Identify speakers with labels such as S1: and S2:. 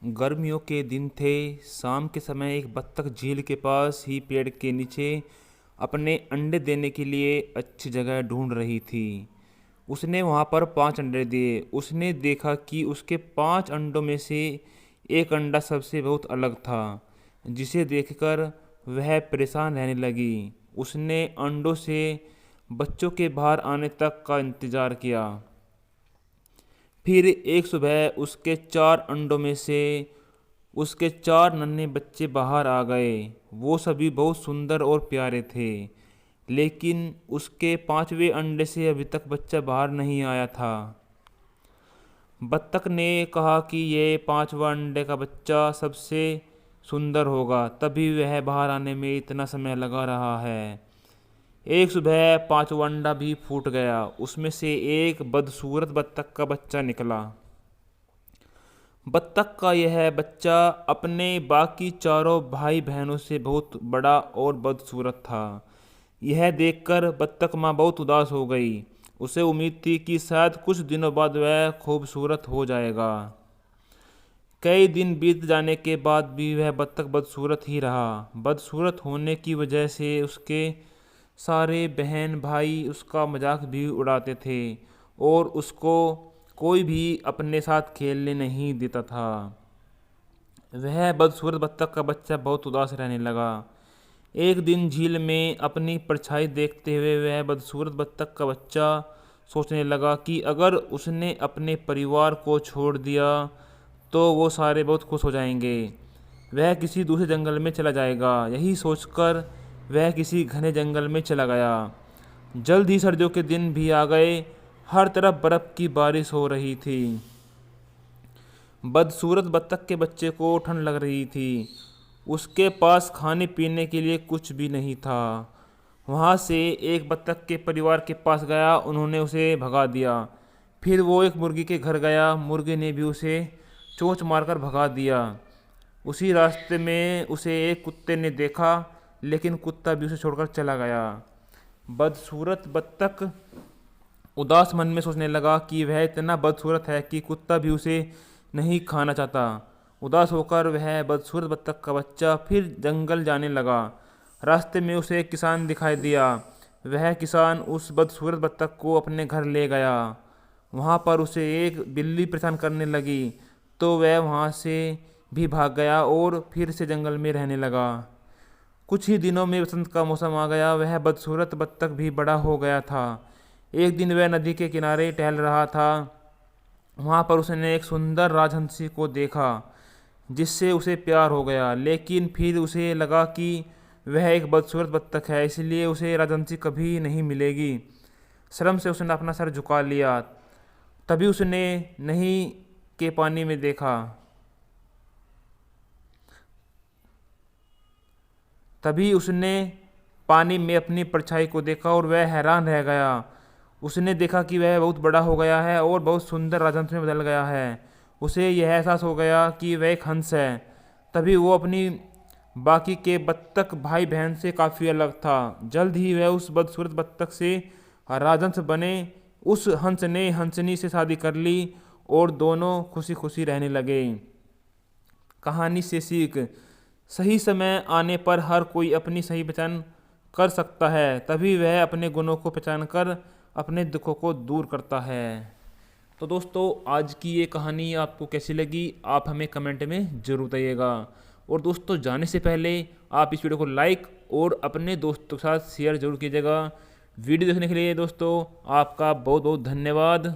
S1: गर्मियों के दिन थे। शाम के समय एक बत्तख झील के पास ही पेड़ के नीचे अपने अंडे देने के लिए अच्छी जगह ढूंढ रही थी। उसने वहां पर 5 अंडे दिए। उसने देखा कि उसके 5 अंडों में से एक अंडा सबसे बहुत अलग था, जिसे देखकर वह परेशान रहने लगी। उसने अंडों से बच्चों के बाहर आने तक का इंतजार किया। फिर एक सुबह उसके 4 अंडों में से उसके 4 नन्हे बच्चे बाहर आ गए। वो सभी बहुत सुंदर और प्यारे थे, लेकिन उसके 5वें अंडे से अभी तक बच्चा बाहर नहीं आया था। बत्तख ने कहा कि ये 5वां अंडे का बच्चा सबसे सुंदर होगा, तभी वह बाहर आने में इतना समय लगा रहा है। एक सुबह 5वां अंडा भी फूट गया। उसमें से एक बदसूरत बत्तख का बच्चा निकला। बत्तख का यह बच्चा अपने बाकी चारों भाई बहनों से बहुत बड़ा और बदसूरत था। यह देखकर बत्तख माँ बहुत उदास हो गई। उसे उम्मीद थी कि शायद कुछ दिनों बाद वह खूबसूरत हो जाएगा। कई दिन बीत जाने के बाद भी वह बत्तख बदसूरत ही रहा। बदसूरत होने की वजह से उसके सारे बहन भाई उसका मजाक भी उड़ाते थे और उसको कोई भी अपने साथ खेलने नहीं देता था। वह बदसूरत बत्तख का बच्चा बहुत उदास रहने लगा। एक दिन झील में अपनी परछाई देखते हुए वह बदसूरत बत्तख का बच्चा सोचने लगा कि अगर उसने अपने परिवार को छोड़ दिया तो वो सारे बहुत खुश हो जाएंगे। वह किसी दूसरे जंगल में चला जाएगा। यही सोचकर वह किसी घने जंगल में चला गया। जल्द ही सर्दियों के दिन भी आ गए। हर तरफ बर्फ की बारिश हो रही थी। बदसूरत बत्तख के बच्चे को ठंड लग रही थी। उसके पास खाने पीने के लिए कुछ भी नहीं था। वहाँ से एक बत्तख के परिवार के पास गया। उन्होंने उसे भगा दिया। फिर वो एक मुर्गी के घर गया। मुर्गे ने भी उसे चोंच मारकर भगा दिया। उसी रास्ते में उसे एक कुत्ते ने देखा, लेकिन कुत्ता भी उसे छोड़कर चला गया। बदसूरत बत्तख उदास मन में सोचने लगा कि वह इतना बदसूरत है कि कुत्ता भी उसे नहीं खाना चाहता। उदास होकर वह बदसूरत बत्तख का बच्चा फिर जंगल जाने लगा। रास्ते में उसे एक किसान दिखाई दिया। वह किसान उस बदसूरत बत्तख को अपने घर ले गया। वहाँ पर उसे एक बिल्ली परेशान करने लगी, तो वह वहाँ से भी भाग गया और फिर से जंगल में रहने लगा। कुछ ही दिनों में बसंत का मौसम आ गया। वह बदसूरत बत्तख भी बड़ा हो गया था। एक दिन वह नदी के किनारे टहल रहा था। वहाँ पर उसने एक सुंदर राजहंसी को देखा, जिससे उसे प्यार हो गया। लेकिन फिर उसे लगा कि वह एक बदसूरत बत्तख है, इसलिए उसे राजहंसी कभी नहीं मिलेगी। शर्म से उसने अपना सर झुका लिया। तभी उसने नदी के पानी में देखा। तभी उसने पानी में अपनी परछाई को देखा और वह हैरान रह गया। उसने देखा कि वह बहुत बड़ा हो गया है और बहुत सुंदर राजहंस में बदल गया है। उसे यह एहसास हो गया कि वह एक हंस है। तभी वो अपनी बाकी के बत्तख भाई बहन से काफ़ी अलग था। जल्द ही वह उस बदसूरत बत्तख से राजहंस बने। उस हंस ने हंसनी से शादी कर ली और दोनों खुशी खुशी रहने लगे। कहानी से सीख: सही समय आने पर हर कोई अपनी सही पहचान कर सकता है, तभी वह अपने गुणों को पहचान कर अपने दुखों को दूर करता है। तो दोस्तों, आज की ये कहानी आपको कैसी लगी, आप हमें कमेंट में ज़रूर बताइएगा। और दोस्तों, जाने से पहले आप इस वीडियो को लाइक और अपने दोस्तों के साथ शेयर जरूर कीजिएगा। वीडियो देखने के लिए दोस्तों आपका बहुत बहुत धन्यवाद।